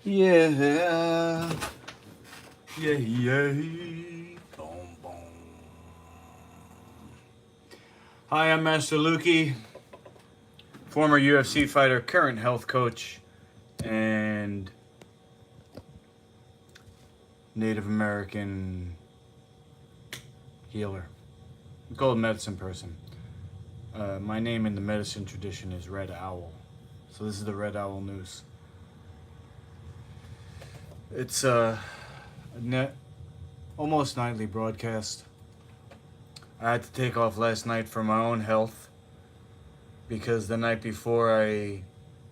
Yeah. Yeah, yeah. Boom, boom. Hi, I'm Master Lukey, former UFC fighter, current health coach, and Native American healer. Gold medicine person. My name in the medicine tradition is Red Owl. So this is the Red Owl News. It's a almost nightly broadcast. I had to take off last night for my own health because the night before I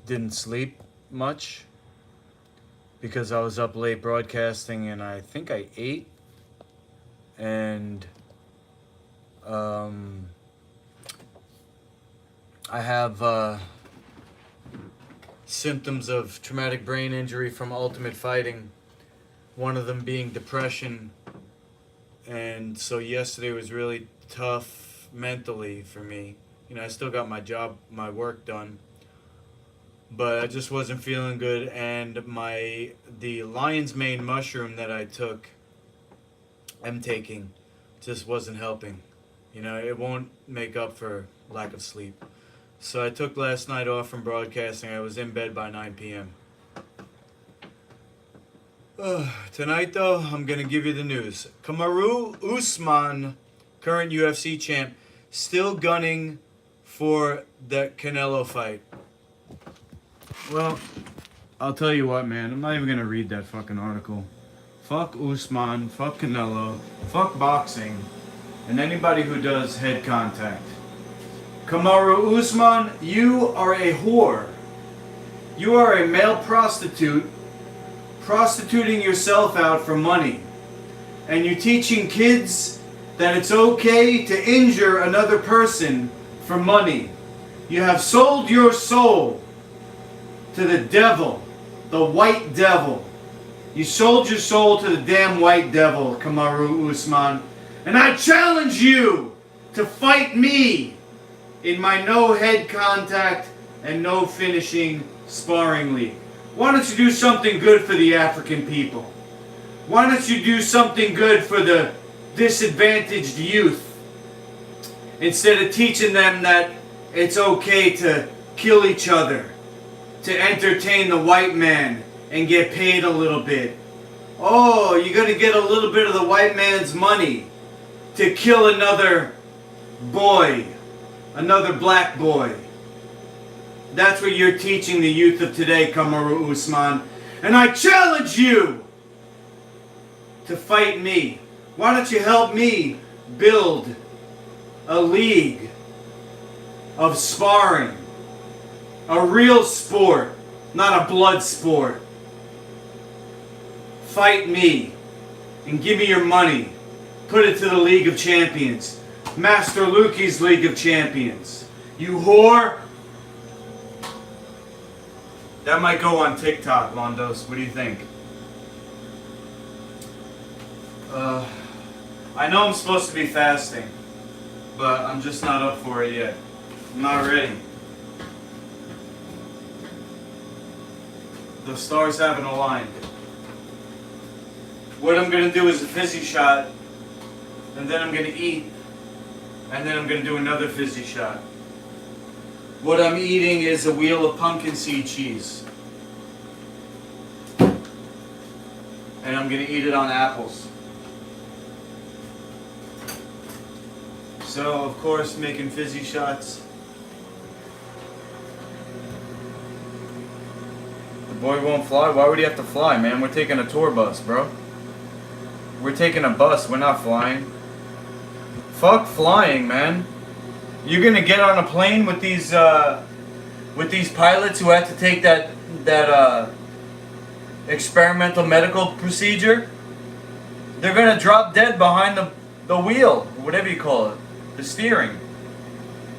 didn't sleep much because I was up late broadcasting and I think I ate and I have symptoms of traumatic brain injury from Ultimate Fighting, one of them being depression. And so yesterday was really tough mentally for me. You know, I still got my work done, but I just wasn't feeling good. And the lion's mane mushroom that I'm taking, just wasn't helping. You know, it won't make up for lack of sleep. So I took last night off from broadcasting. I was in bed by 9 p.m. Tonight, though, I'm going to give you the news. Kamari Usman, current UFC champ, still gunning for the Canelo fight. Well, I'll tell you what, man. I'm not even going to read that fucking article. Fuck Usman, fuck Canelo, fuck boxing, and anybody who does head contact. Kamari Usman, you are a whore. You are a male prostitute prostituting yourself out for money. And you're teaching kids that it's okay to injure another person for money. You have sold your soul to the devil, the white devil. You sold your soul to the damn white devil, Kamari Usman. And I challenge you to fight me in my no head contact and no finishing sparring league. Why don't you do something good for the African people? Why don't you do something good for the disadvantaged youth? Instead of teaching them that it's okay to kill each other, to entertain the white man and get paid a little bit. Oh, you're going to get a little bit of the white man's money to kill another boy, another black boy. That's what you're teaching the youth of today, Kamari Usman. And I challenge you to fight me. Why don't you help me build a league of sparring? A real sport, not a blood sport. Fight me and give me your money. Put it to the League of Champions. Master Lukey's League of Champions. You whore. That might go on TikTok, Londos. What do you think? I know I'm supposed to be fasting, but I'm just not up for it yet. I'm not ready. The stars haven't aligned. What I'm going to do is a fizzy shot, and then I'm going to eat, and then I'm going to do another fizzy shot. What I'm eating is a wheel of pumpkin seed cheese. And I'm going to eat it on apples. So, of course, making fizzy shots. The boy won't fly? Why would he have to fly, man? We're taking a tour bus, bro. We're taking a bus. We're not flying. Fuck flying, man. You're gonna get on a plane with these pilots who have to take that experimental medical procedure? They're gonna drop dead behind the wheel, whatever you call it, the steering.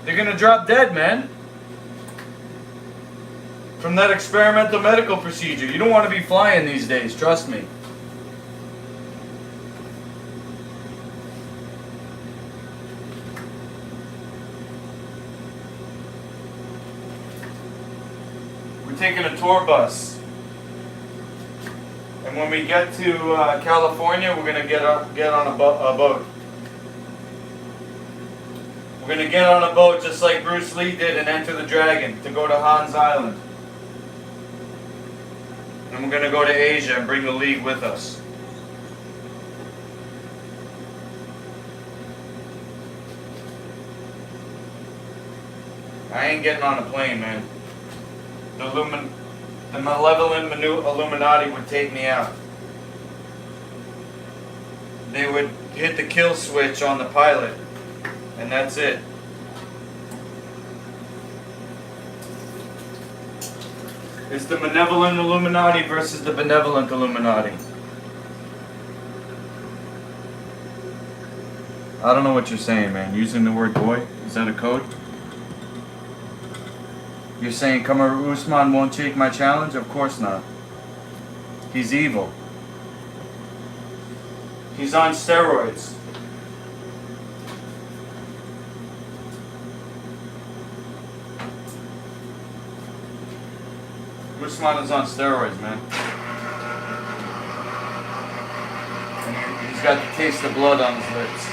They're gonna drop dead, man. From that experimental medical procedure. You don't want to be flying these days, trust me. We're taking a tour bus. And when we get to California, we're gonna get on a boat. We're gonna get on a boat just like Bruce Lee did and enter the Dragon to go to Hans Island. And we're gonna go to Asia and bring the league with us. I ain't getting on a plane, man. The malevolent Illuminati would take me out. They would hit the kill switch on the pilot, and that's it. It's the malevolent Illuminati versus the benevolent Illuminati. I don't know what you're saying, man. Using the word boy? Is that a code? You're saying Kamari Usman won't take my challenge? Of course not. He's evil. He's on steroids. Usman is on steroids, man. And he's got the taste of blood on his lips.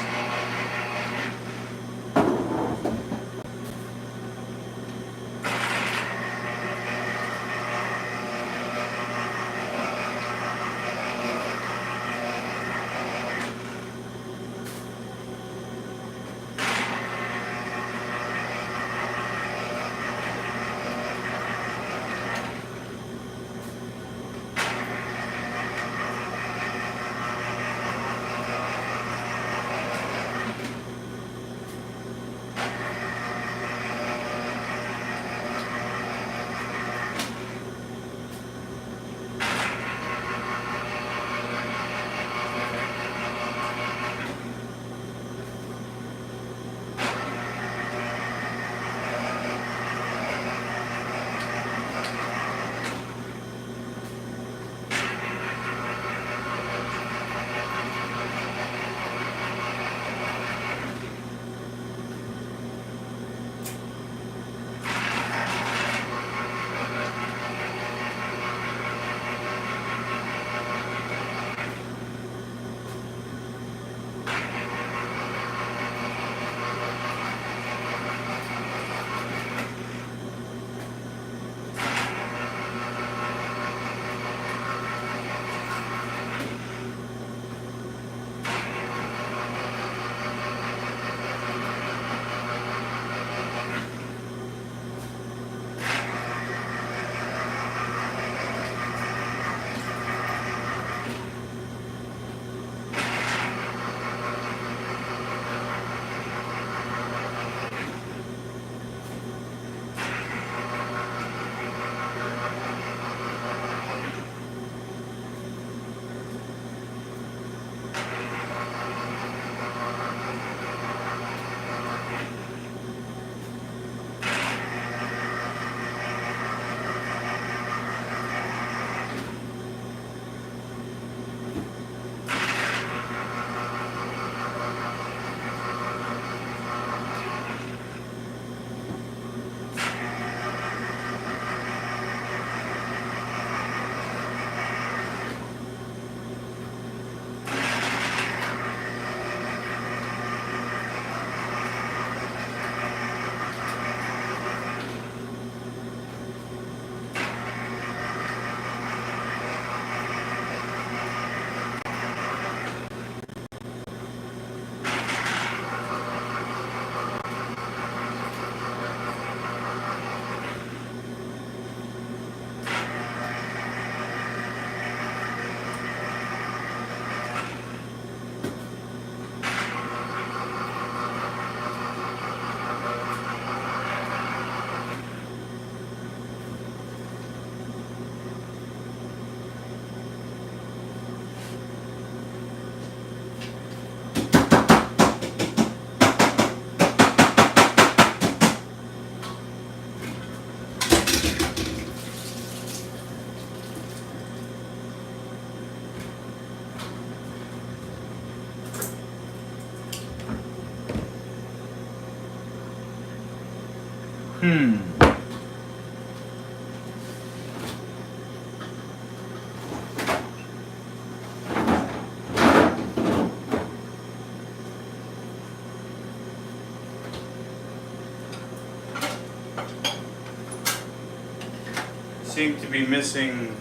seem to be missing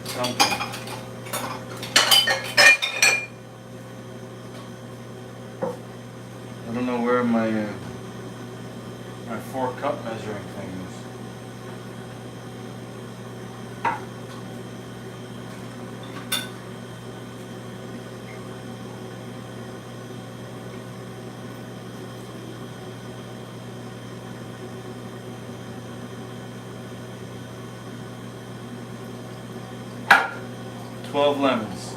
something. I don't know where my 4-cup measuring thing is. Twelve lemons.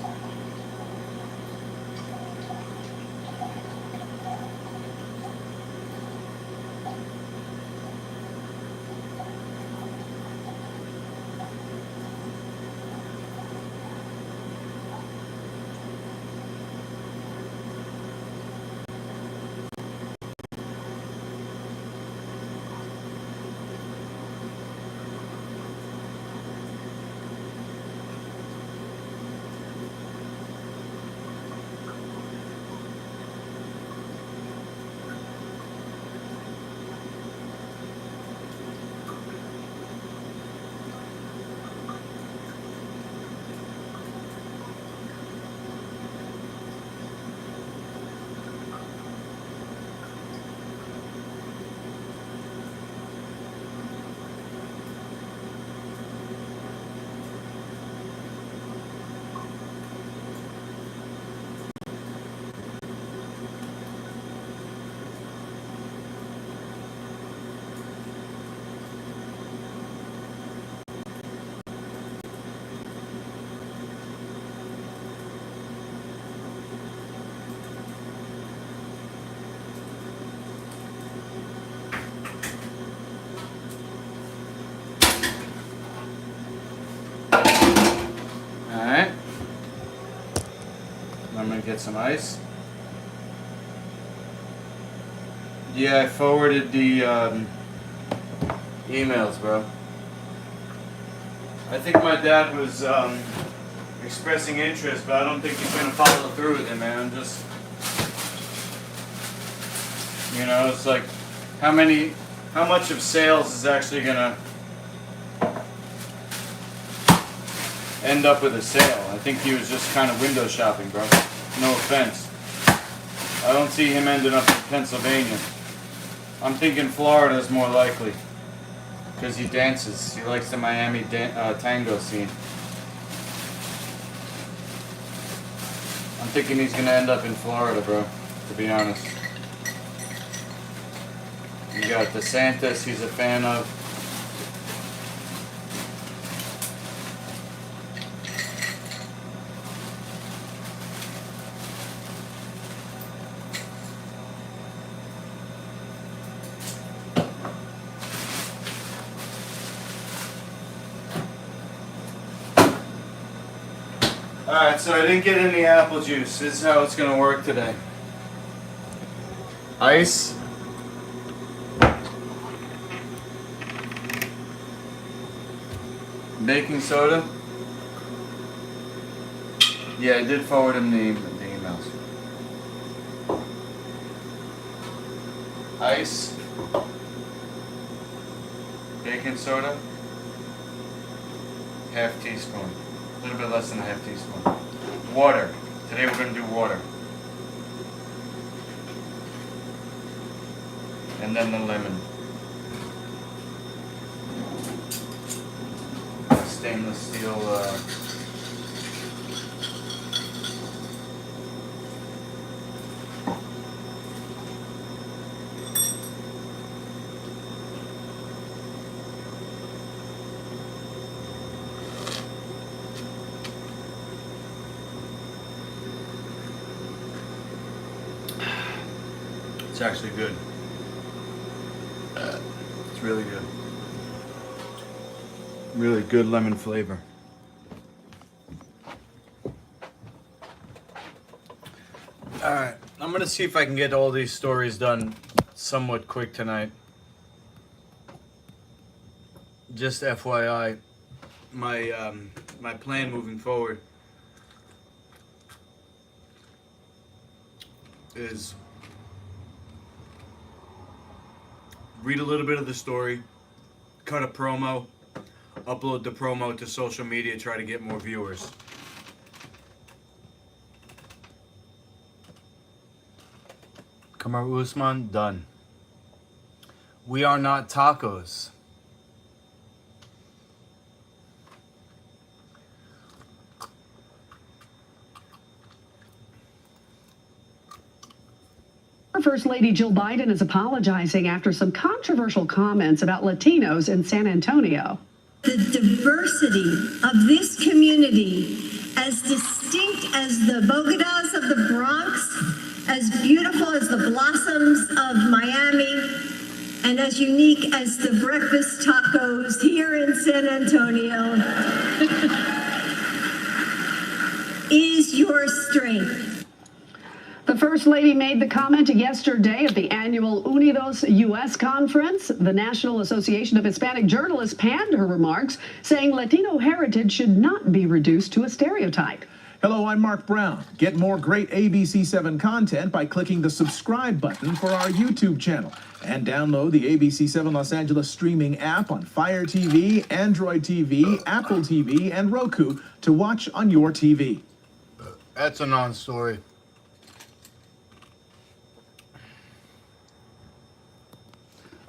Alright. I'm gonna get some ice. Yeah, I forwarded the emails, bro. I think my dad was expressing interest, but I don't think he's gonna follow through with it, man. I'm just, you know, it's like, how much of sales is actually gonna end up with a sale? I think he was just kind of window shopping, bro. No offense. I don't see him ending up in Pennsylvania. I'm thinking Florida is more likely. Because he dances. He likes the Miami tango scene. I'm thinking he's going to end up in Florida, bro. To be honest. You got DeSantis, he's a fan of. Alright, so I didn't get any apple juice. This is how it's going to work today. Ice. Baking soda. Yeah, I did forward him the emails. Ice. Baking soda. Half teaspoon. A little bit less than a half teaspoon. Water. Today we're going to do water. And then the lemon. Stainless steel It's actually good. It's really good. Really good lemon flavor. Alright, I'm gonna see if I can get all these stories done somewhat quick tonight. Just FYI, my plan moving forward is read a little bit of the story, cut a promo, upload the promo to social media, try to get more viewers. Kamari Usman, done. We are not tacos. First Lady Jill Biden is apologizing after some controversial comments about Latinos in San Antonio. The diversity of this community, as distinct as the Bogotas of the Bronx, as beautiful as the blossoms of Miami, and as unique as the breakfast tacos here in San Antonio, is your strength. The First Lady made the comment yesterday at the annual Unidos U.S. conference. The National Association of Hispanic Journalists panned her remarks, saying Latino heritage should not be reduced to a stereotype. Hello, I'm Mark Brown. Get more great ABC7 content by clicking the subscribe button for our YouTube channel. And download the ABC7 Los Angeles streaming app on Fire TV, Android TV, Apple TV, and Roku to watch on your TV. That's a non-story.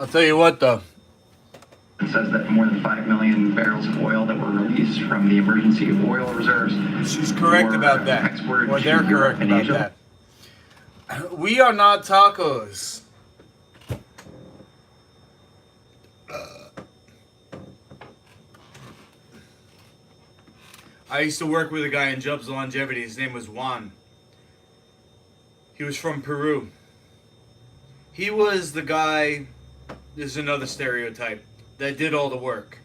I'll tell you what, though. It says that more than 5 million barrels of oil that were released from the emergency oil reserves. She's correct about that. Or they're correct about that. We are not tacos. I used to work with a guy in Jobs Longevity. His name was Juan. He was from Peru. He was the guy... This is another stereotype that did all the work.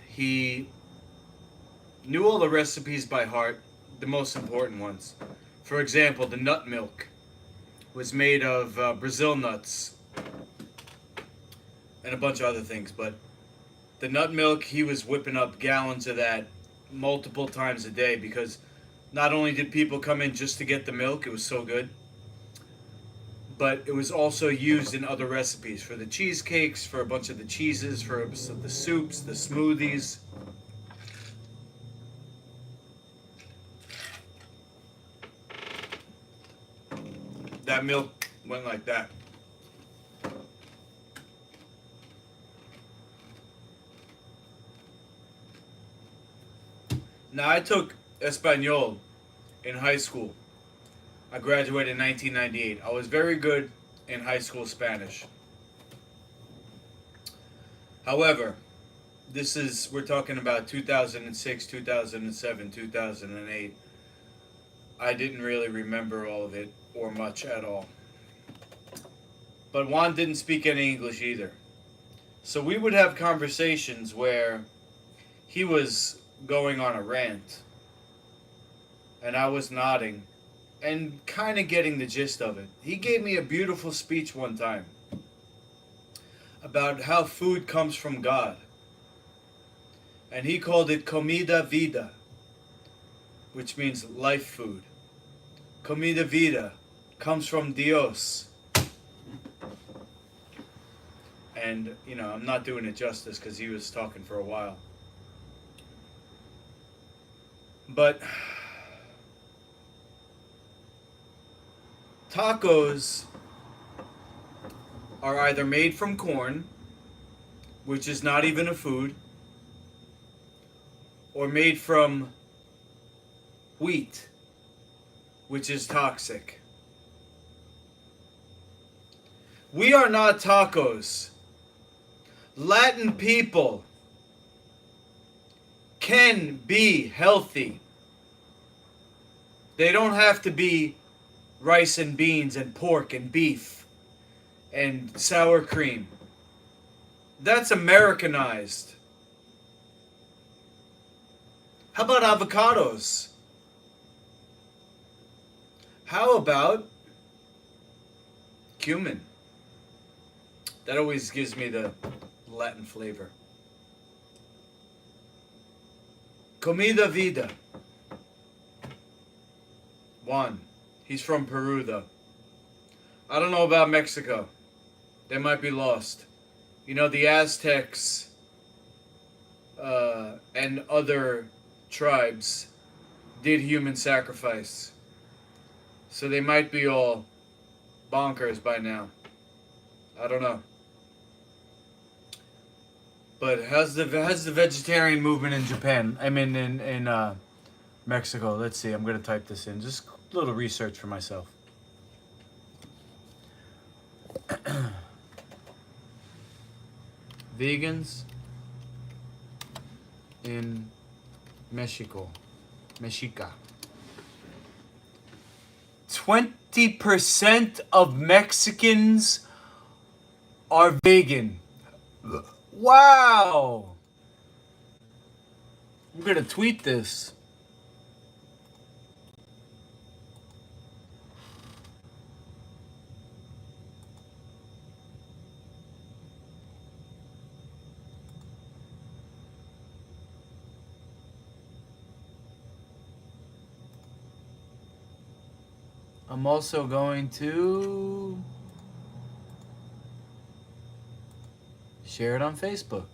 He knew all the recipes by heart, the most important ones. For example, the nut milk was made of Brazil nuts and a bunch of other things. But the nut milk, he was whipping up gallons of that multiple times a day because not only did people come in just to get the milk, it was so good, but it was also used in other recipes for the cheesecakes, for a bunch of the cheeses, for the soups, the smoothies. That milk went like that. Now, I took Espanol in high school. I graduated in 1998. I was very good in high school Spanish. However, we're talking about 2006, 2007, 2008. I didn't really remember all of it or much at all. But Juan didn't speak any English either. So we would have conversations where he was going on a rant and I was nodding and kind of getting the gist of it. He gave me a beautiful speech one time about how food comes from God. And he called it comida vida, which means life food. Comida vida comes from Dios. And, I'm not doing it justice because he was talking for a while. But tacos are either made from corn, which is not even a food, or made from wheat, which is toxic. We are not tacos. Latin people can be healthy. They don't have to be rice and beans and pork and beef and sour cream. That's Americanized. How about avocados? How about cumin? That always gives me the Latin flavor. Comida vida. Juan. He's from Peru, though. I don't know about Mexico. They might be lost. You know, the Aztecs and other tribes did human sacrifice. So they might be all bonkers by now. I don't know. But how's the vegetarian movement in Japan? I mean in Mexico. Let's see. I'm gonna type this in. Just a little research for myself. Vegans in Mexica. 20% of Mexicans are vegan. Wow! I'm gonna tweet this. I'm also going to share it on Facebook.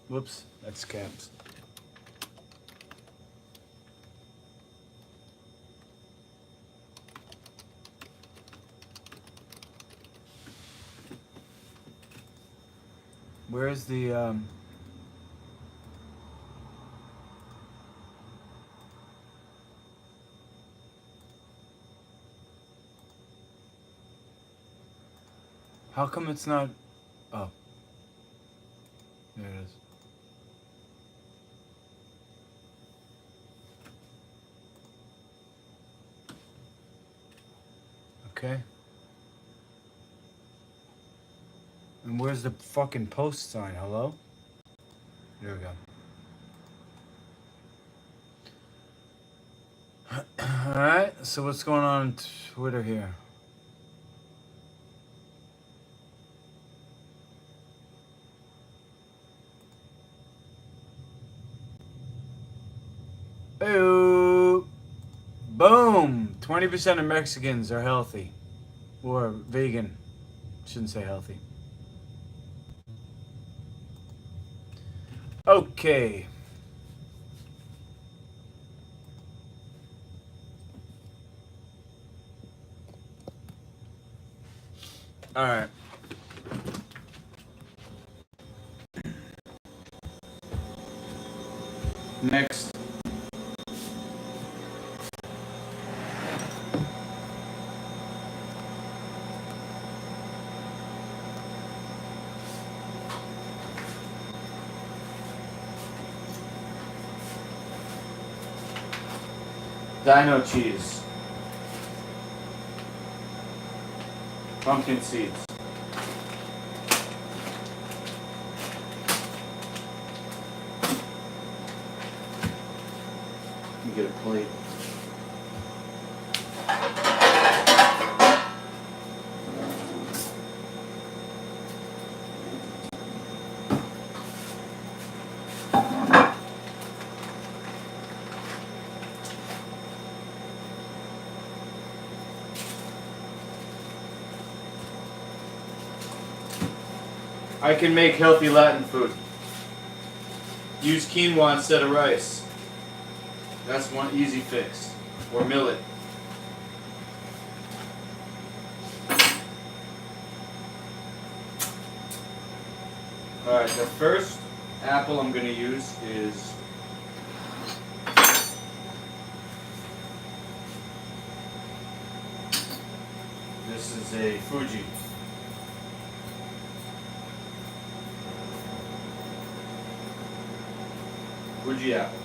Whoops, that's caps. Where's the how come it's not? Oh, there it is. Okay. And where's the fucking post sign? Hello? There we go. Alright, so what's going on Twitter here? Hey-o. Boom! 20% of Mexicans are healthy. Or vegan. Shouldn't say healthy. Okay. All right. Next. Dino cheese. Pumpkin seeds. Let me get a plate. I can make healthy Latin food. Use quinoa instead of rice. That's one easy fix. Or millet. Alright, the first apple I'm going to use is this is a Fuji. Fuji apple.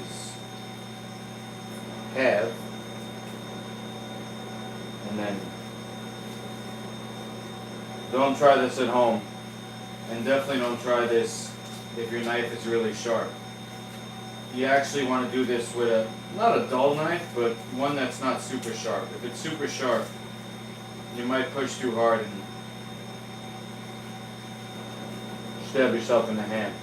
is halve, and then don't try this at home, and definitely don't try this if your knife is really sharp. You actually want to do this with not a dull knife, but one that's not super sharp. If it's super sharp, you might push too hard and stab yourself in the hand.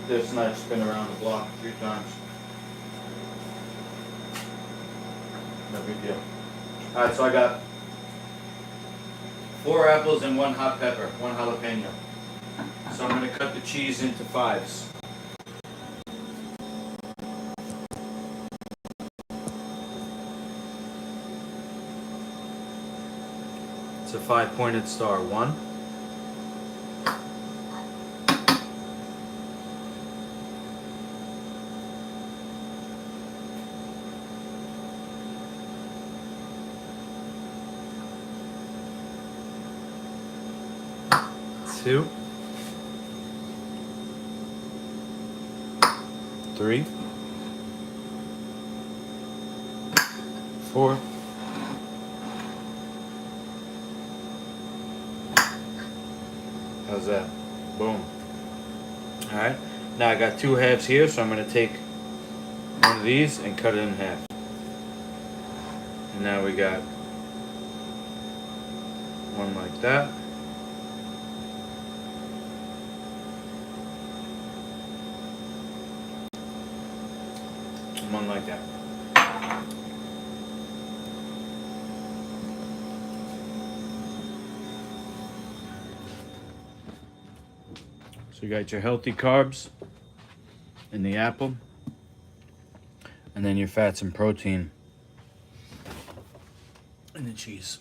This knife's been around the block a few times. No big deal. Alright, so I got 4 apples and 1 hot pepper, 1 jalapeno. So I'm going to cut the cheese into 5s. It's a 5-pointed star. 1. 2, 3, 4, 5. How's that? Boom. Alright, now I got 2 halves here, so I'm going to take one of these and cut it in half. And now we got one like that. One like that. So you got your healthy carbs in the apple, and then your fats and protein in the cheese.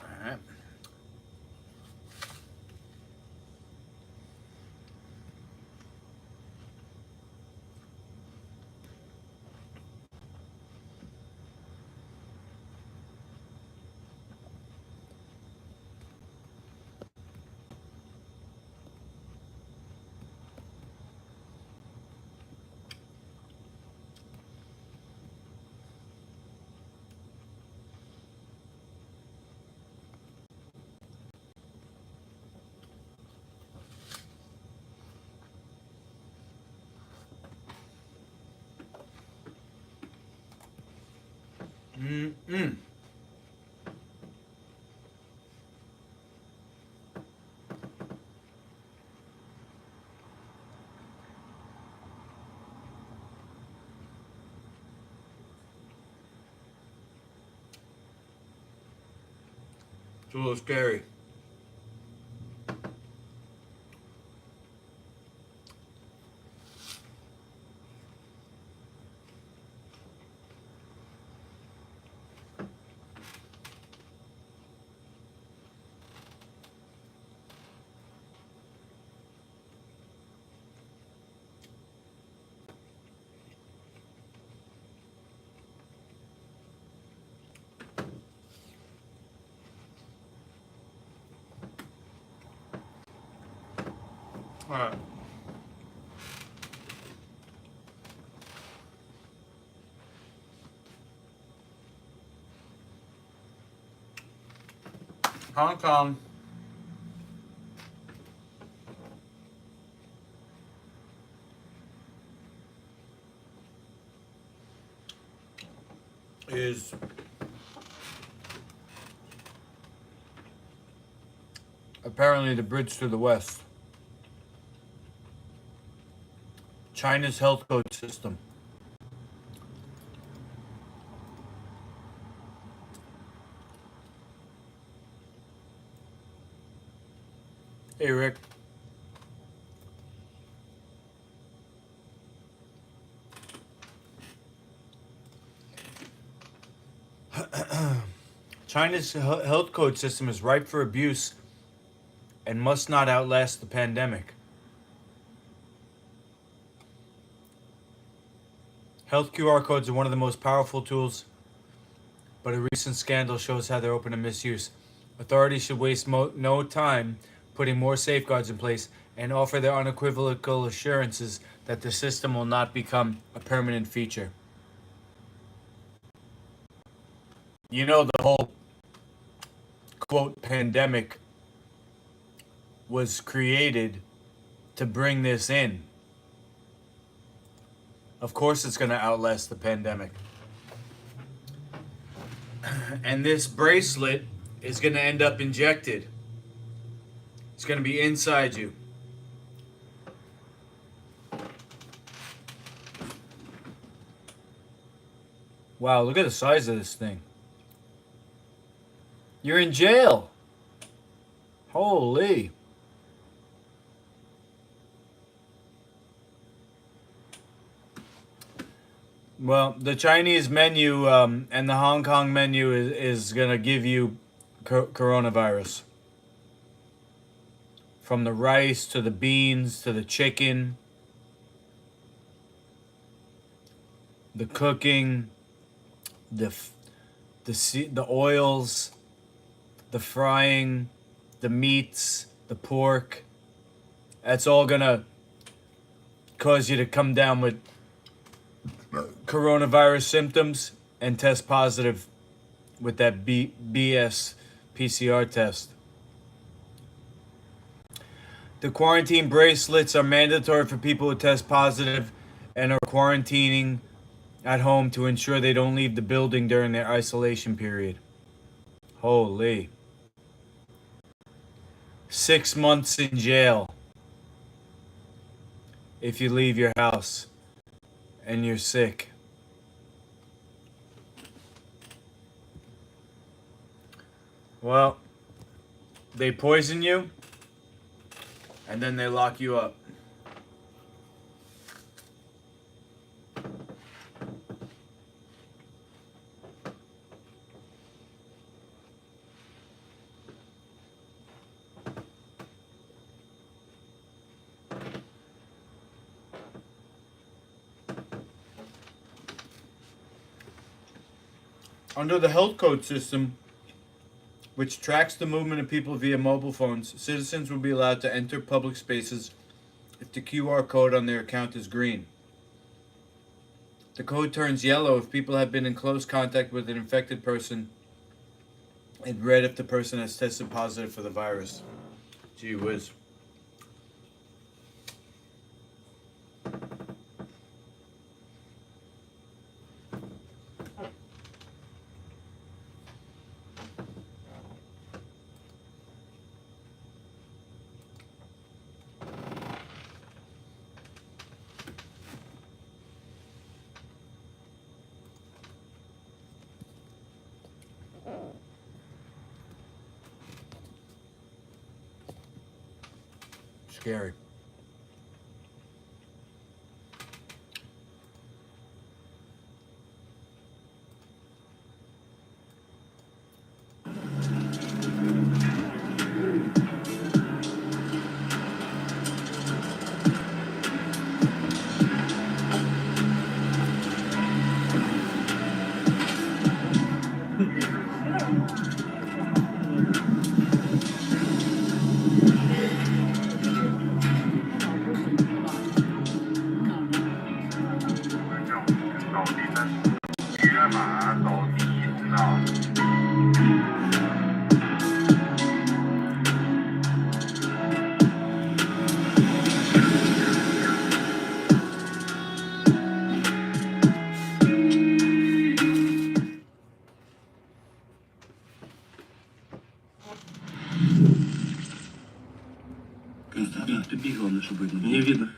All right. It's a little scary. All right. Hong Kong is apparently the bridge to the West. China's health code system. Hey, Rick. China's health code system is ripe for abuse and must not outlast the pandemic. Health QR codes are one of the most powerful tools, but a recent scandal shows how they're open to misuse. Authorities should waste no time putting more safeguards in place and offer their unequivocal assurances that the system will not become a permanent feature. You know, the whole quote pandemic was created to bring this in. Of course it's going to outlast the pandemic. And this bracelet is going to end up injected. It's going to be inside you. Wow, look at the size of this thing. You're in jail. Holy. Well, the Chinese menu and the Hong Kong menu is going to give you coronavirus. From the rice to the beans to the chicken, the cooking, the oils, the frying, the meats, the pork. That's all going to cause you to come down with coronavirus symptoms and test positive with that BS PCR test. The quarantine bracelets are mandatory for people who test positive and are quarantining at home to ensure they don't leave the building during their isolation period. Holy. 6 months in jail if you leave your house and you're sick. Well, they poison you and then they lock you up. Under the health code system, which tracks the movement of people via mobile phones, citizens will be allowed to enter public spaces if the QR code on their account is green. The code turns yellow if people have been in close contact with an infected person, and red if the person has tested positive for the virus. Gee whiz. Scary. Ты бей, главное, чтобы видно. Не видно.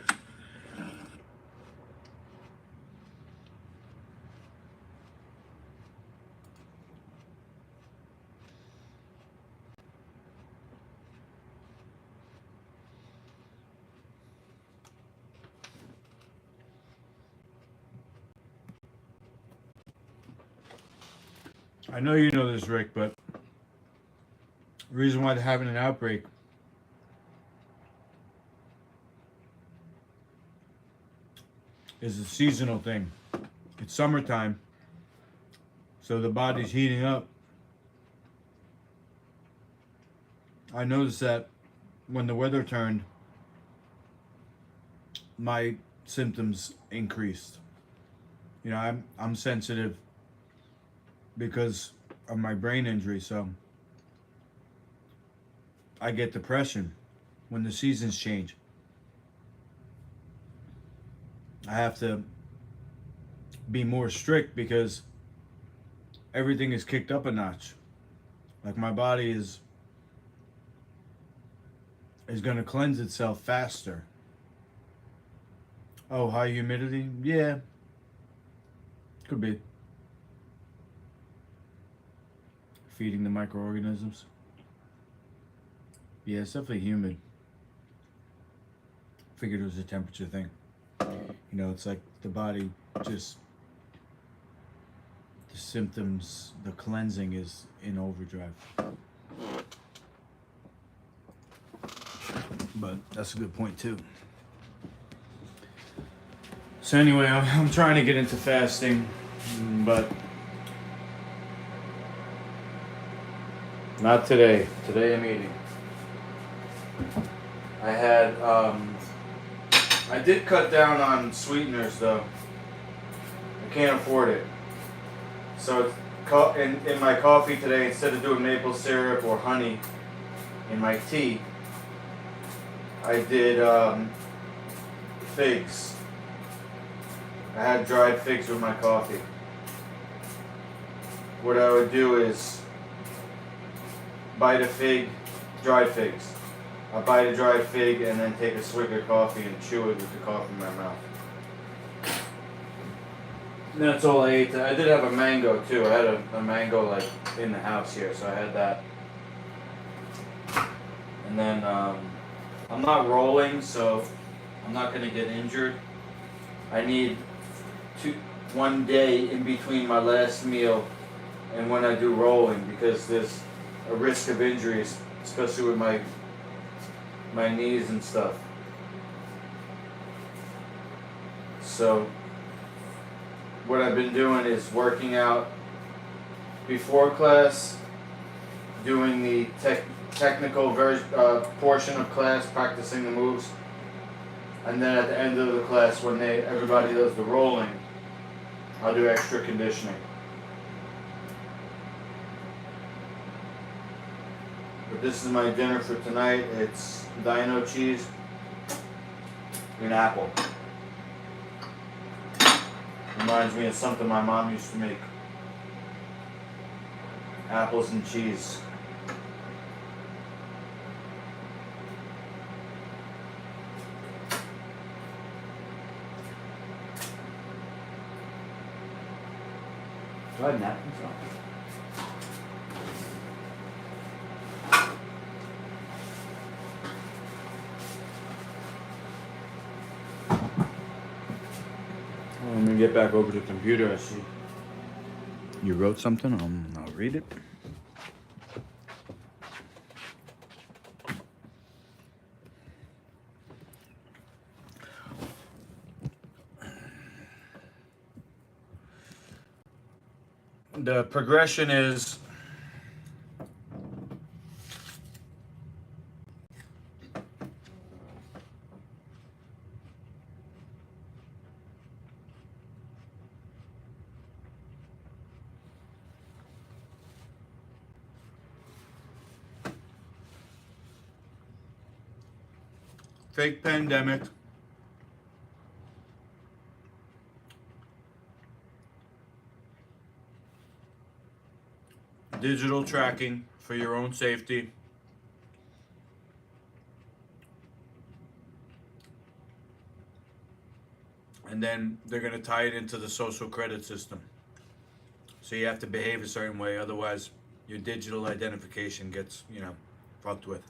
I know you know this, Rick, but the reason why they're having an outbreak is a seasonal thing. It's summertime, so the body's heating up. I noticed that when the weather turned, my symptoms increased. You know, I'm sensitive because of my brain injury, so I get depression when the seasons change. I have to be more strict because everything is kicked up a notch. Like my body is going to cleanse itself faster. Oh, high humidity? Yeah. Could be. Feeding the microorganisms. Yeah, it's definitely humid. Figured it was a temperature thing. You know, it's like the body just, the symptoms, the cleansing is in overdrive. But that's a good point too. So anyway, I'm trying to get into fasting, but not today. Today I'm eating. I did cut down on sweeteners though. I can't afford it. So in my coffee today, instead of doing maple syrup or honey in my tea, I did figs. I had dried figs with my coffee. What I would do is bite a fig, dried figs. I bite a dried fig and then take a swig of coffee and chew it with the coffee in my mouth. And that's all I ate. I did have a mango too. I had a mango like in the house here, so I had that. And then I'm not rolling, so I'm not going to get injured. I need one day in between my last meal and when I do rolling, because there's a risk of injuries, especially with my knees and stuff. So what I've been doing is working out before class, doing the technical portion of class, practicing the moves, and then at the end of the class, when everybody does the rolling, I'll do extra conditioning. But this is my dinner for tonight. It's dino cheese and apple. Reminds me of something my mom used to make. Apples and cheese. Do I have napkins on? Let me get back over to the computer. I see you wrote something. I'll read it. The progression is fake pandemic, digital tracking for your own safety, and then they're going to tie it into the social credit system. So you have to behave a certain way, otherwise your digital identification gets, fucked with.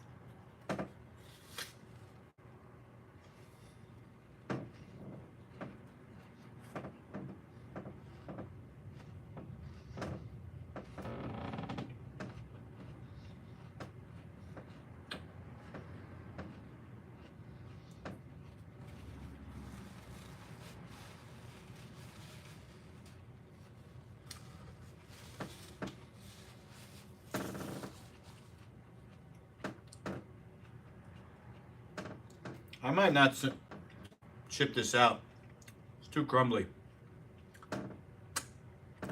I might not ship this out. It's too crumbly.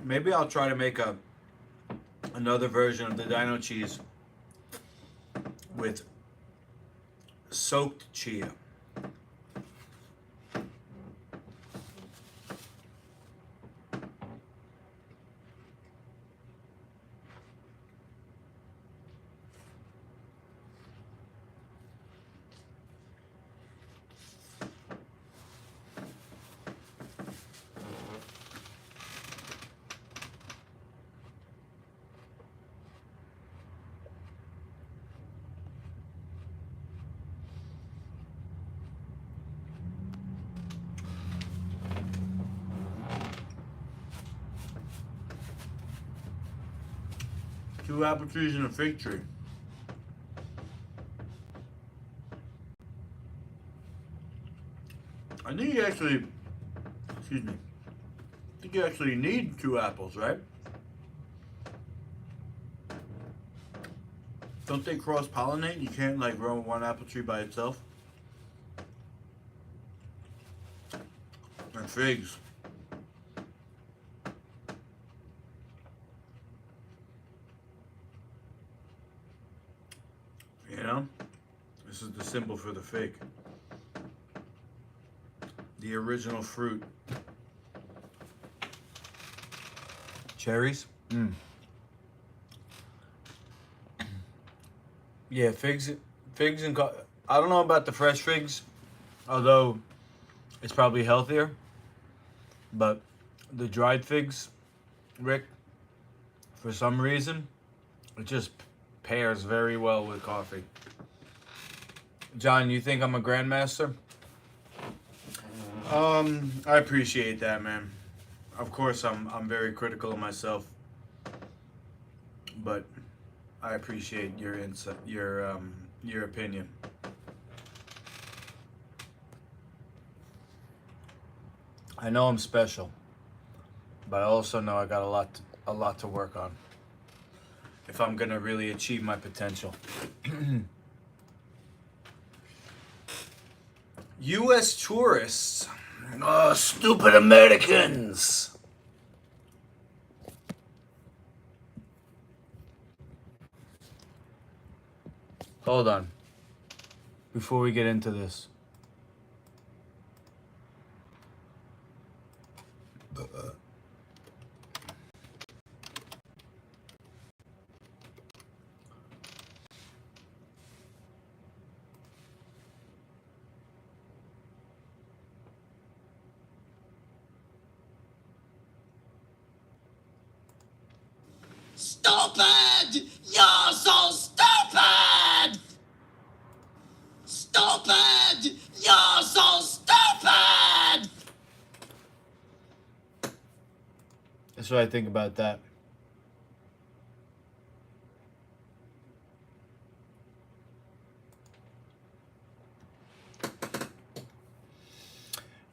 Maybe I'll try to make another version of the dino cheese with soaked chia. Two apple trees and a fig tree. I think you actually, excuse me, I think you actually need two apples, right? Don't they cross-pollinate? You can't like grow one apple tree by itself? And figs. You know, this is the symbol for the fig. The original fruit. Cherries? Yeah, figs and I don't know about the fresh figs, although it's probably healthier. But the dried figs, Rick, for some reason, it just pairs very well with coffee. John, you think I'm a grandmaster? I appreciate that, man. Of course, I'm very critical of myself, but I appreciate your insight, your opinion. I know I'm special, but I also know I got a lot to work on if I'm gonna really achieve my potential. U.S. tourists. Oh, stupid Americans. Hold on. Before we get into this. Stupid! You're so stupid! Stupid! You're so stupid! That's what I think about that.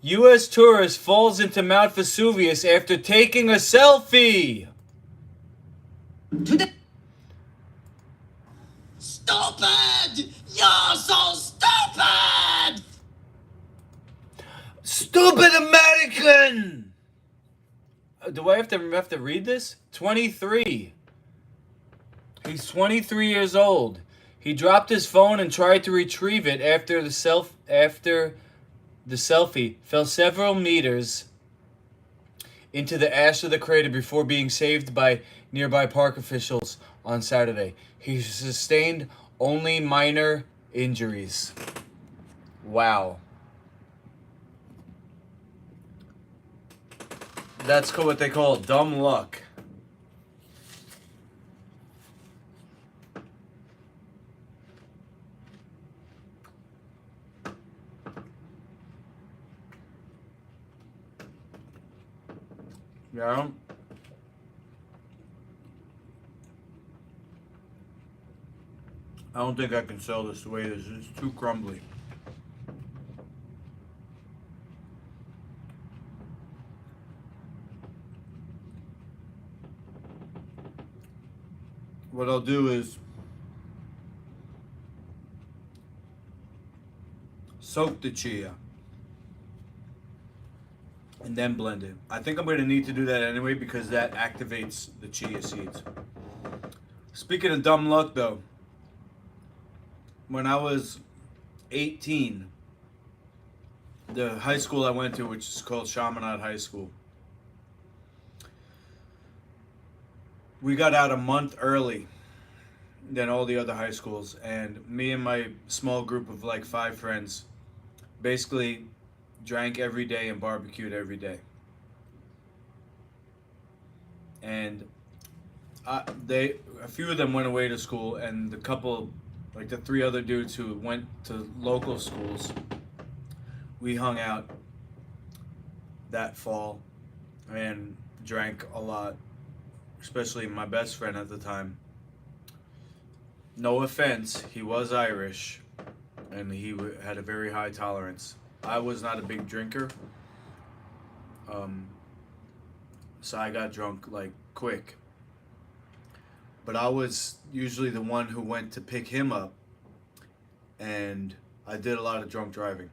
U.S. tourist falls into Mount Vesuvius after taking a selfie. Stupid! You're so stupid! Stupid American! Do I have to read this? 23. He's 23 years old. He dropped his phone and tried to retrieve it after the selfie fell several meters into the ash of the crater before being saved by nearby park officials on Saturday. He sustained only minor injuries. Wow. That's what they call dumb luck. Yeah. I don't think I can sell this the way it is. It's too crumbly. What I'll do is Soak the chia. And then blend it. I think I'm going to need to do that anyway because that activates the chia seeds. Speaking of dumb luck though, when I was 18, the high school I went to, which is called Chaminade High School, we got out a month early than all the other high schools, and me and my small group of like 5 friends basically drank every day and barbecued every day. And a few of them went away to school, and the couple, like the 3 other dudes who went to local schools, we hung out that fall and drank a lot, especially my best friend at the time. No offense, he was Irish and he had a very high tolerance. I was not a big drinker, so I got drunk like quick. But I was usually the one who went to pick him up, and I did a lot of drunk driving.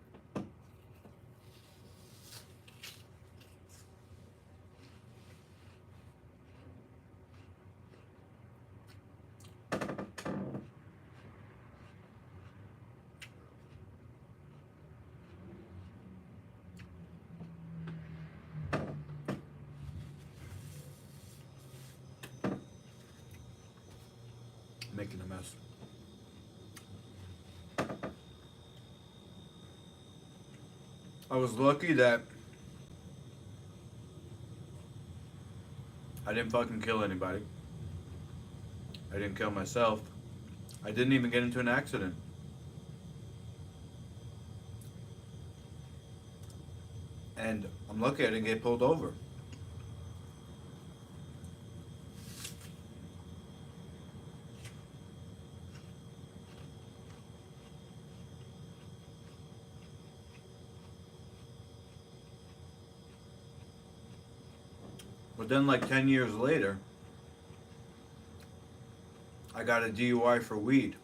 Making a mess. I was lucky that I didn't fucking kill anybody. I didn't kill myself. I didn't even get into an accident. And I'm lucky I didn't get pulled over. But then like 10 years later, I got a DUI for weed.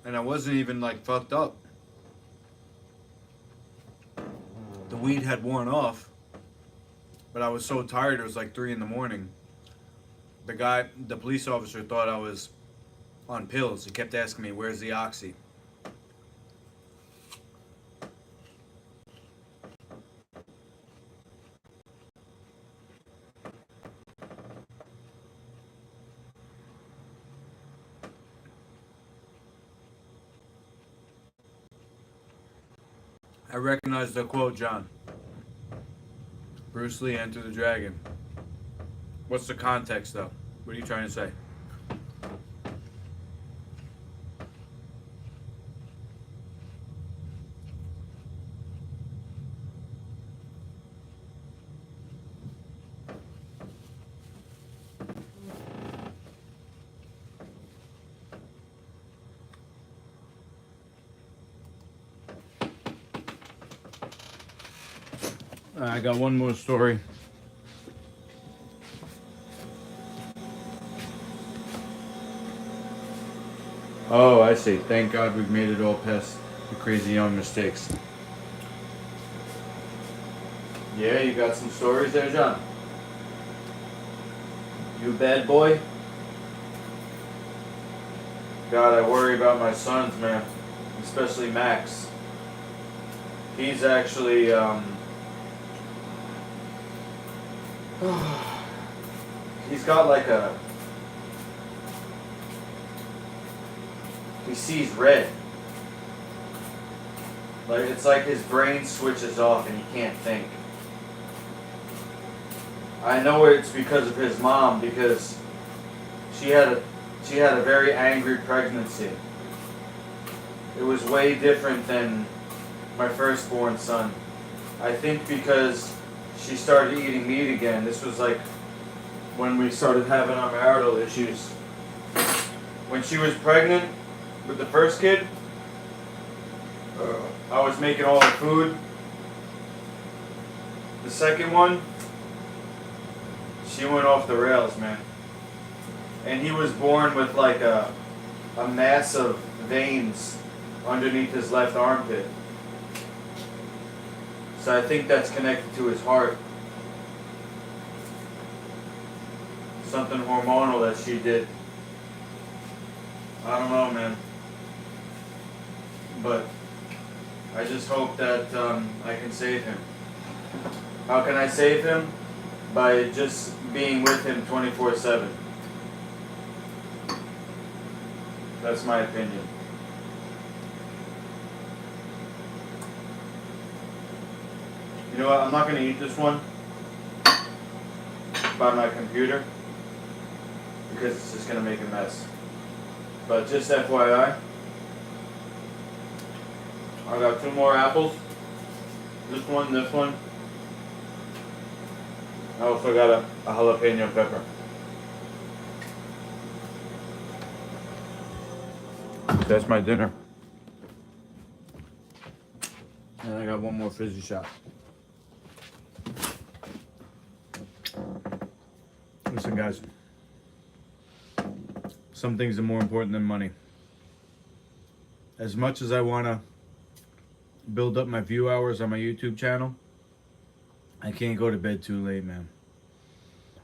And I wasn't even like fucked up. The weed had worn off, but I was so tired, it was like 3 in the morning. The police officer thought I was on pills. He kept asking me, where's the oxy? I recognize the quote, John. Bruce Lee, Enter the Dragon. What's the context, though? What are you trying to say? I got one more story. Oh, I see. Thank God we've made it all past the crazy young mistakes. Yeah, you got some stories there, John? You bad boy? God, I worry about my sons, man. Especially Max. He's actually, he's got like he sees red. Like it's like his brain switches off and he can't think. I know it's because of his mom, because she had a very angry pregnancy. It was way different than my firstborn son. I think because she started eating meat again. This was like when we started having our marital issues. When she was pregnant with the first kid, I was making all the food. The second one, she went off the rails, man. And he was born with like a mass of veins underneath his left armpit. So I think that's connected to his heart. Something hormonal that she did. I don't know, man. But I just hope that I can save him. How can I save him? By just being with him 24/7. That's my opinion. You know what? I'm not going to eat this one by my computer because it's just going to make a mess. But just FYI, I got 2 more apples. This one, this one. I also got a jalapeno pepper. That's my dinner. And I got 1 more fizzy shot. Listen, guys. Some things are more important than money. As much as I want to build up my view hours on my YouTube channel, I can't go to bed too late, man.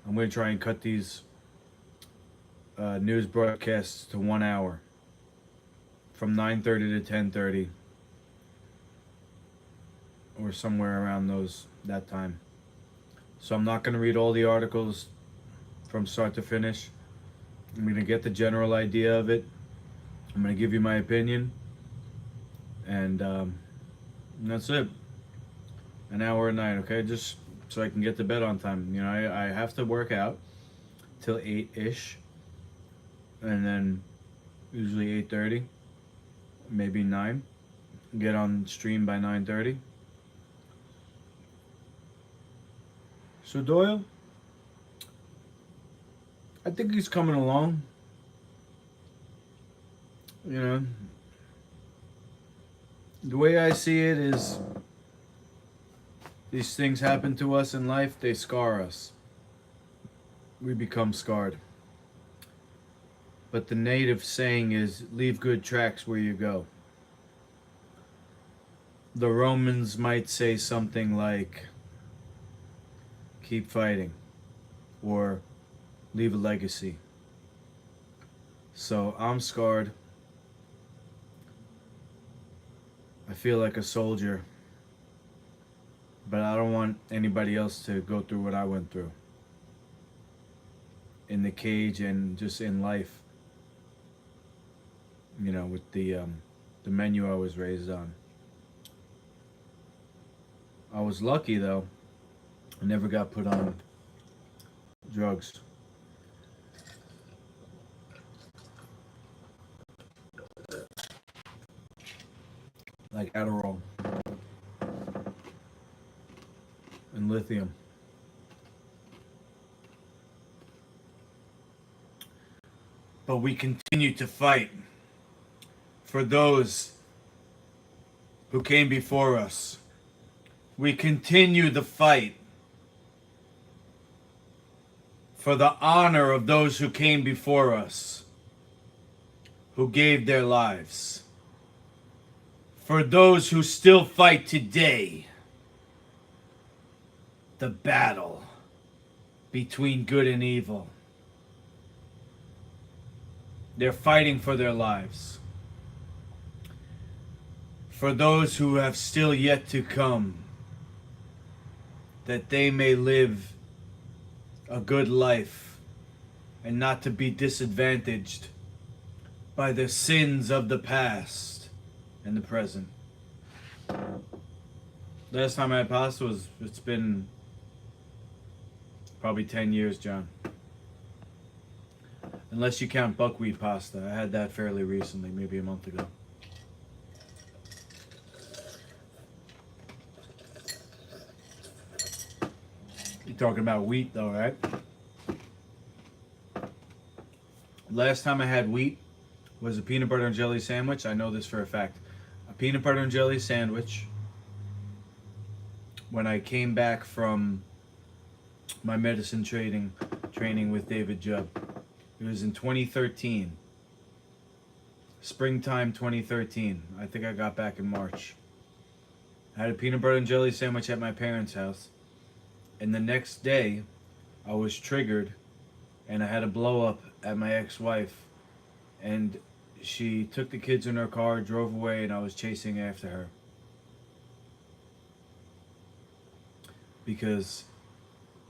I'm going to try and cut these news broadcasts to 1 hour. From 9:30 to 10:30. Or somewhere around that time. So I'm not going to read all the articles from start to finish. I'm going to get the general idea of it. I'm going to give you my opinion. And that's it. An hour a night, okay? Just so I can get to bed on time. You know, I have to work out till 8-ish. And then usually 8:30. Maybe 9. Get on stream by 9:30. So Doyle, I think he's coming along. You know, the way I see it is, these things happen to us in life, they scar us. We become scarred. But the native saying is, leave good tracks where you go. The Romans might say something like, keep fighting, or leave a legacy. So I'm scarred. I feel like a soldier, but I don't want anybody else to go through what I went through in the cage and just in life. You know, with the menu I was raised on. I was lucky though. I never got put on drugs. Like Adderall and lithium. But we continue to fight for those who came before us. We continue the fight for the honor of those who came before us, who gave their lives. For those who still fight today, the battle between good and evil. They're fighting for their lives. For those who have still yet to come, that they may live a good life and not to be disadvantaged by the sins of the past and the present. Last time I had pasta it's been probably 10 years, John. Unless you count buckwheat pasta. I had that fairly recently, maybe a month ago. You're talking about wheat though, right? Last time I had wheat was a peanut butter and jelly sandwich. I know this for a fact. A peanut butter and jelly sandwich when I came back from my medicine training with David Jubb. It was in 2013. springtime 2013. I think I got back in March. I had a peanut butter and jelly sandwich at my parents' house. And the next day, I was triggered and I had a blow up at my ex-wife. And she took the kids in her car, drove away, and I was chasing after her. Because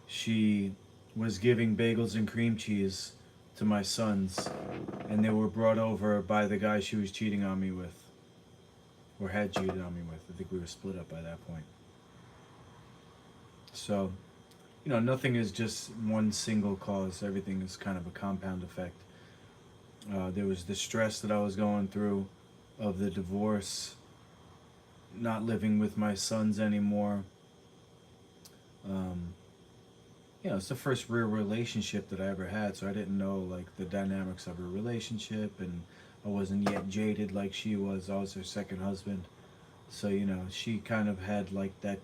she was giving bagels and cream cheese to my sons, and they were brought over by the guy she was cheating on me with, or had cheated on me with. I think we were split up by that point. So, you know, nothing is just one single cause. Everything is kind of a compound effect. There was the stress that I was going through of the divorce, not living with my sons anymore. You know, it's the first real relationship that I ever had, so I didn't know like the dynamics of her relationship, and I wasn't yet jaded like she was. I was her second husband, so you know, she kind of had like that.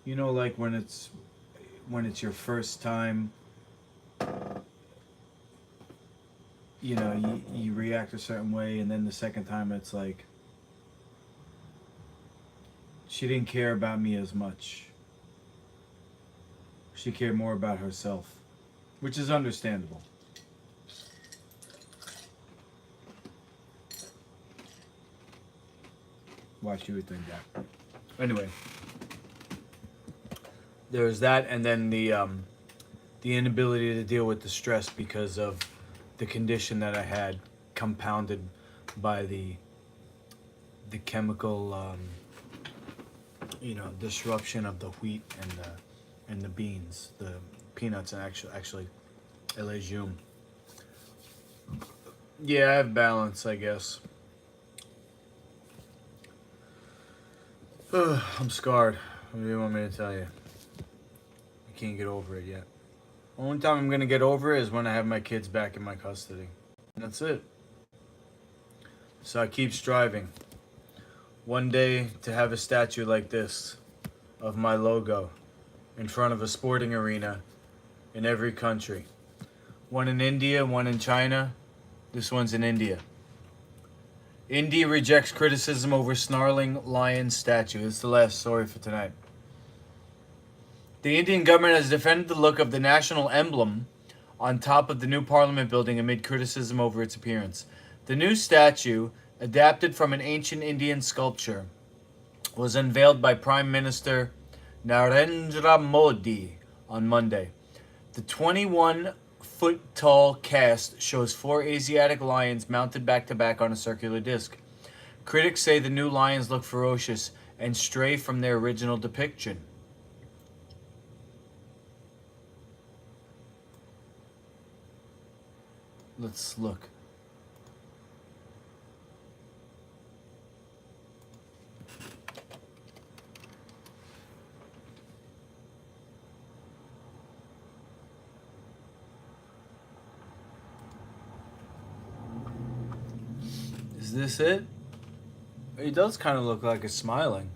You know, like when it's your first time, you know, you react a certain way, and then the second time it's like she didn't care about me as much. She cared more about herself, which is understandable. Why she would think that. Anyway, there's that, and then the inability to deal with the stress because of the condition that I had, compounded by the chemical, you know, disruption of the wheat and the beans, the peanuts, and actually legume. Yeah, I have balance, I guess. I'm scarred. What do you want me to tell you? I can't get over it yet. Only time I'm gonna get over it is when I have my kids back in my custody. And that's it. So I keep striving. One day to have a statue like this of my logo in front of a sporting arena in every country. One in India, one in China. This one's in India. India rejects criticism over snarling lion statue. This is the last story for tonight. The Indian government has defended the look of the national emblem on top of the new parliament building amid criticism over its appearance. The new statue, adapted from an ancient Indian sculpture, was unveiled by Prime Minister Narendra Modi on Monday. The 21-foot-tall cast shows 4 Asiatic lions mounted back-to-back on a circular disc. Critics say the new lions look ferocious and stray from their original depiction. Let's look. Is this it? It does kind of look like it's smiling.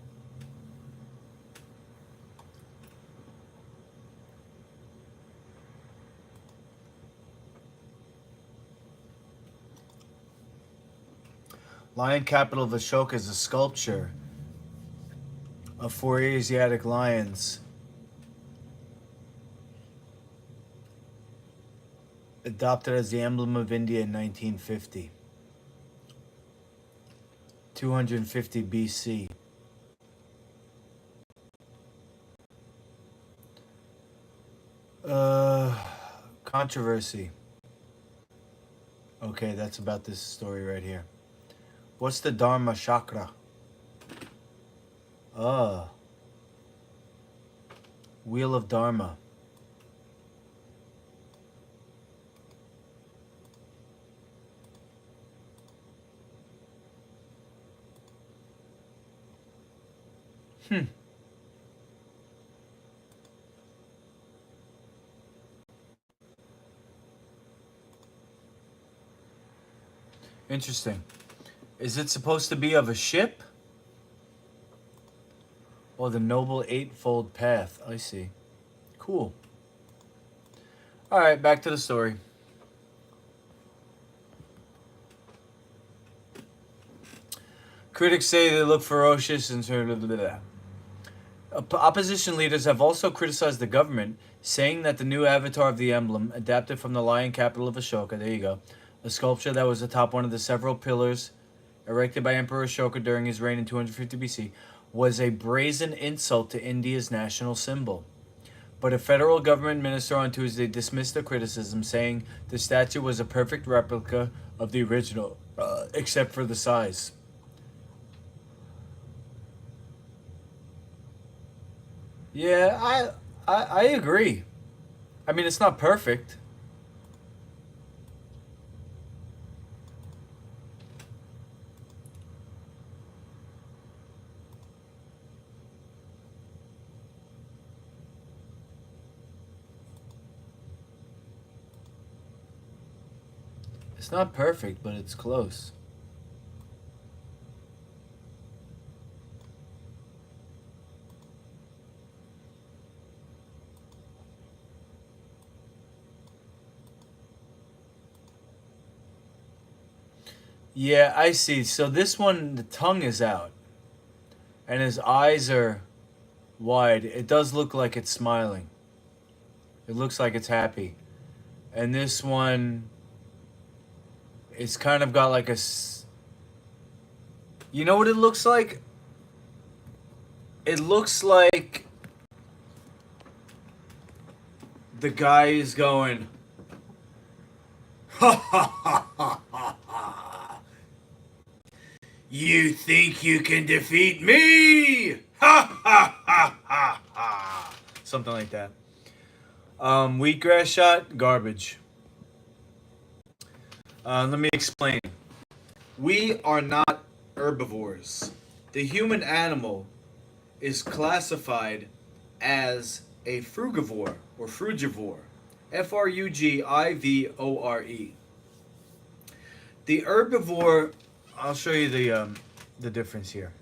Lion capital of Ashoka is a sculpture of 4 Asiatic lions adopted as the emblem of India in 1950. 250 BC. Controversy. Okay, that's about this story right here. What's the Dharma chakra? Wheel of Dharma. Interesting. Is it supposed to be of a ship? Or the Noble Eightfold Path? I see. Cool. Alright, back to the story. Critics say they look ferocious and sort of blah. Opposition leaders have also criticized the government, saying that the new avatar of the emblem, adapted from the lion capital of Ashoka, there you go, a sculpture that was atop one of the several pillars erected by Emperor Ashoka during his reign in 250 BC, was a brazen insult to India's national symbol. But a federal government minister on Tuesday dismissed the criticism, saying the statue was a perfect replica of the original, except for the size. Yeah, I agree. I mean, it's not perfect. It's not perfect, but it's close. Yeah, I see. So this one, the tongue is out. And his eyes are wide. It does look like it's smiling. It looks like it's happy. And this one, it's kind of got like a... You know what it looks like? It looks like the guy is going... Ha ha ha ha ha ha! You think you can defeat me? Ha ha ha ha ha! Something like that. Wheatgrass shot, garbage. Let me explain. We are not herbivores. The human animal is classified as a frugivore or frugivore. Frugivore. The herbivore, I'll show you the difference here.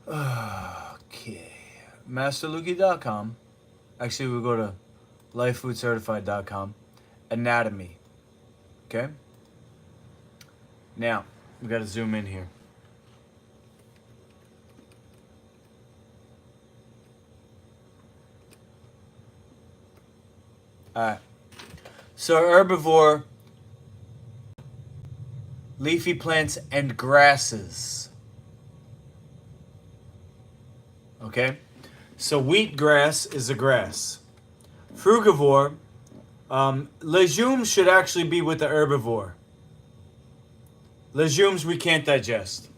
Okay. MasterLuki.com. Actually, we'll go to LifeFoodCertified.com. Anatomy. Okay? Now, we got to zoom in here. Alright. So, herbivore, leafy plants, and grasses. Okay? So, wheatgrass is a grass. Frugivore, legumes should actually be with the herbivore. Legumes we can't digest.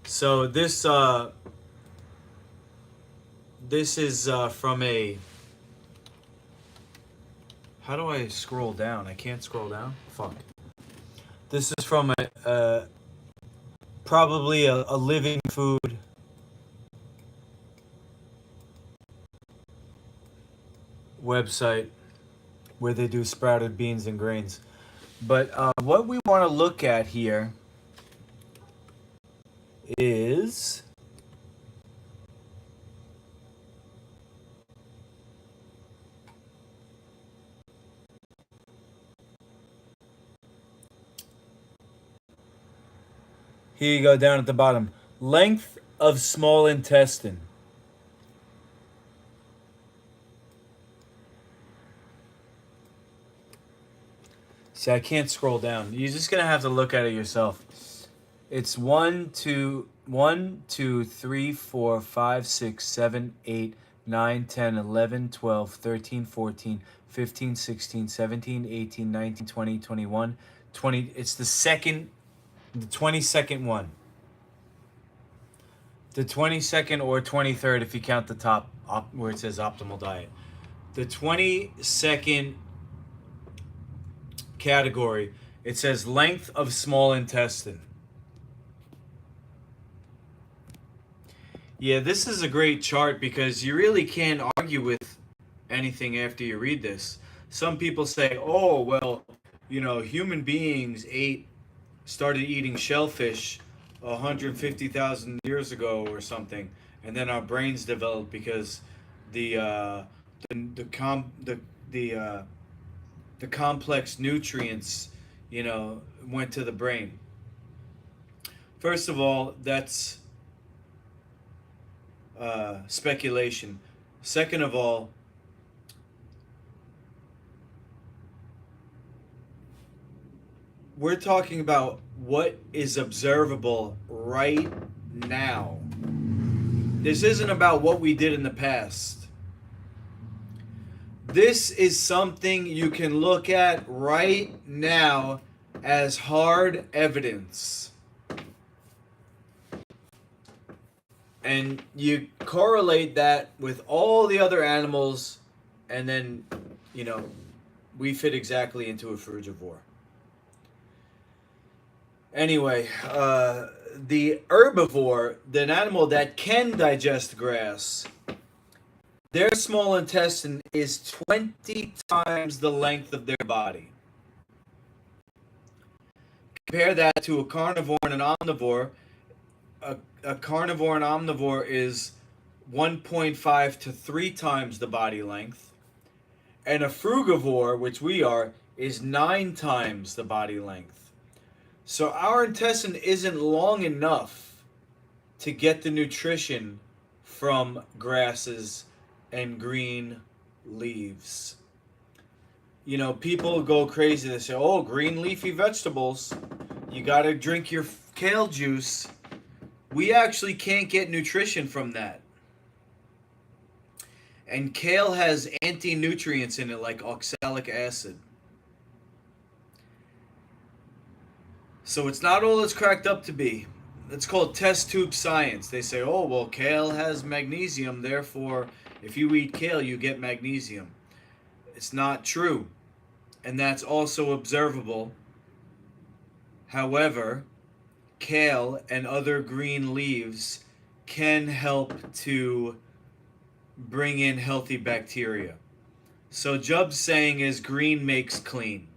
So this is from a... How do I scroll down? I can't scroll down? Fuck. This is from a probably a living food website where they do sprouted beans and grains. But what we want to look at here is here you go down at the bottom. Length of small intestine. See, I can't scroll down. You're just gonna have to look at it yourself. It's 1, 2, 3, 4, 5, 6, 7, 8, 9, 10, 11, 12, 13, 14, 15, 16, 17, 18, 19, 20, 21, 20. It's the 22nd one. The 22nd or 23rd if you count the top where it says optimal diet. The 22nd category, it says length of small intestine. Yeah, this is a great chart because you really can't argue with anything after you read this. Some people say, oh, well, you know, human beings started eating shellfish 150,000 years ago or something, and then our brains developed because the the complex nutrients, went to the brain. First of all, that's speculation. Second of all, we're talking about what is observable right now. This isn't about what we did in the past. This is something you can look at right now as hard evidence. And you correlate that with all the other animals, and then, we fit exactly into a frugivore. Anyway, the herbivore, an animal that can digest grass, their small intestine is 20 times the length of their body. Compare that to a carnivore and an omnivore. A carnivore and omnivore is 1.5 to 3 times the body length. And a frugivore, which we are, is 9 times the body length. So our intestine isn't long enough to get the nutrition from grasses and green leaves. People go crazy. They say, oh, green leafy vegetables, you got to drink your kale juice. We actually can't get nutrition from that. And kale has anti-nutrients in it, like oxalic acid. So it's not all it's cracked up to be. It's called test tube science. They say, oh, well, kale has magnesium, therefore, if you eat kale, you get magnesium. It's not true. And that's also observable. However, kale and other green leaves can help to bring in healthy bacteria. So Jub's saying is green makes clean.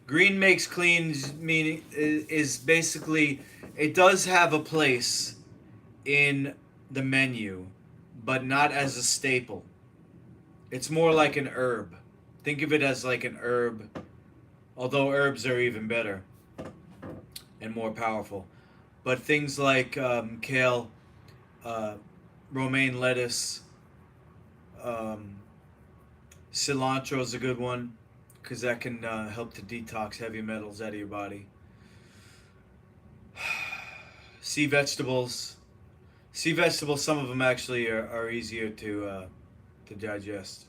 Green makes clean meaning is basically, it does have a place in the menu, but not as a staple. It's more like an herb. Think of it as like an herb, although herbs are even better and more powerful. But things like kale, romaine lettuce, cilantro is a good one, because that can help to detox heavy metals out of your body. Sea vegetables, some of them actually are easier to digest,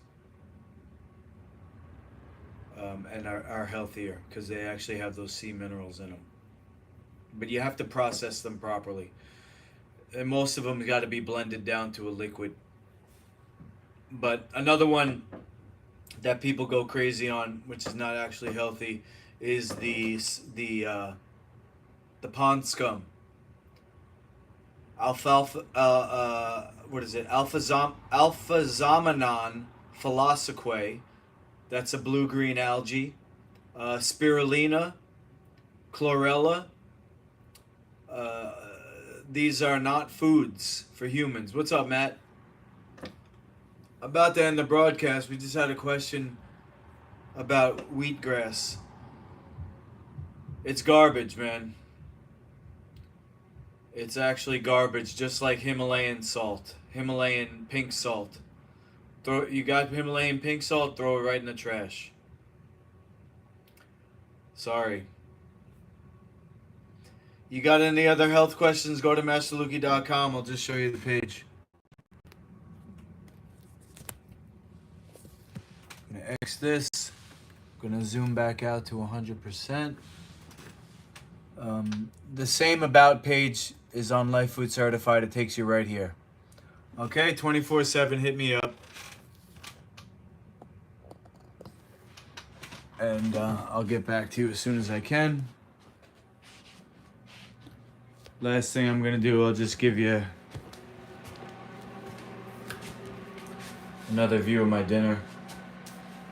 and are healthier because they actually have those sea minerals in them. But you have to process them properly. And most of them got to be blended down to a liquid. But another one that people go crazy on, which is not actually healthy, is the pond scum. Alpha-zamenon philosophae. That's a blue-green algae. Spirulina, chlorella. These are not foods for humans. What's up, Matt? About to end the broadcast. We just had a question about wheatgrass. It's garbage, man. It's actually garbage, just like Himalayan salt, Himalayan pink salt. You got Himalayan pink salt, throw it right in the trash. Sorry. You got any other health questions? Go to masterluki.com. I'll just show you the page. I'm going to X this. I'm going to zoom back out to 100%. The same about page is on Life Food Certified. It takes you right here. Okay, 24/7, hit me up. And I'll get back to you as soon as I can. Last thing I'm going to do, I'll just give you another view of my dinner.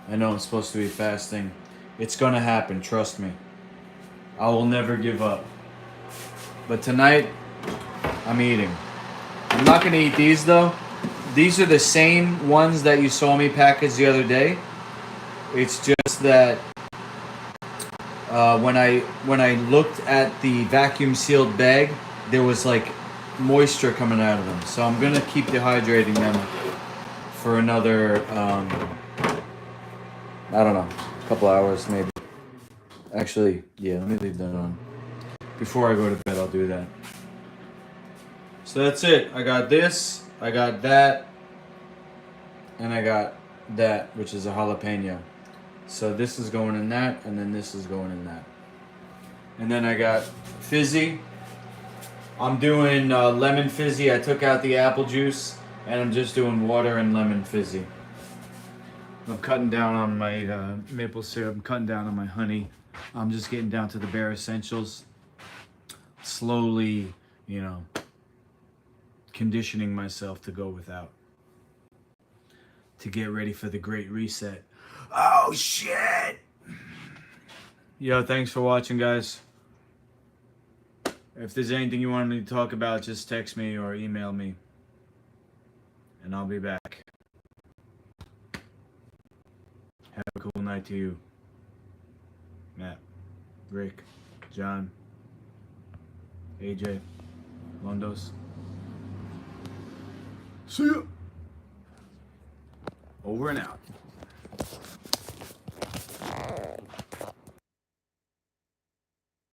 I know I'm supposed to be fasting. It's going to happen, trust me. I will never give up. But tonight, I'm eating. I'm not gonna eat these though. These are the same ones that you saw me package the other day. It's just that when I looked at the vacuum sealed bag, there was like moisture coming out of them. So I'm gonna keep dehydrating them for another I don't know, a couple hours maybe. Actually, yeah, let me leave that on. Before I go to bed, I'll do that. So that's it. I got this, I got that, and I got that, which is a jalapeno. So this is going in that, and then this is going in that. And then I got fizzy. I'm doing lemon fizzy. I took out the apple juice, and I'm just doing water and lemon fizzy. I'm cutting down on my maple syrup. I'm cutting down on my honey. I'm just getting down to the bare essentials. Slowly, you know, conditioning myself to go without. To get ready for the great reset. Oh, shit! Yo, thanks for watching, guys. If there's anything you want me to talk about, just text me or email me. And I'll be back. Have a cool night to you. Matt, Rick, John, AJ, Londos. See ya. Over and out.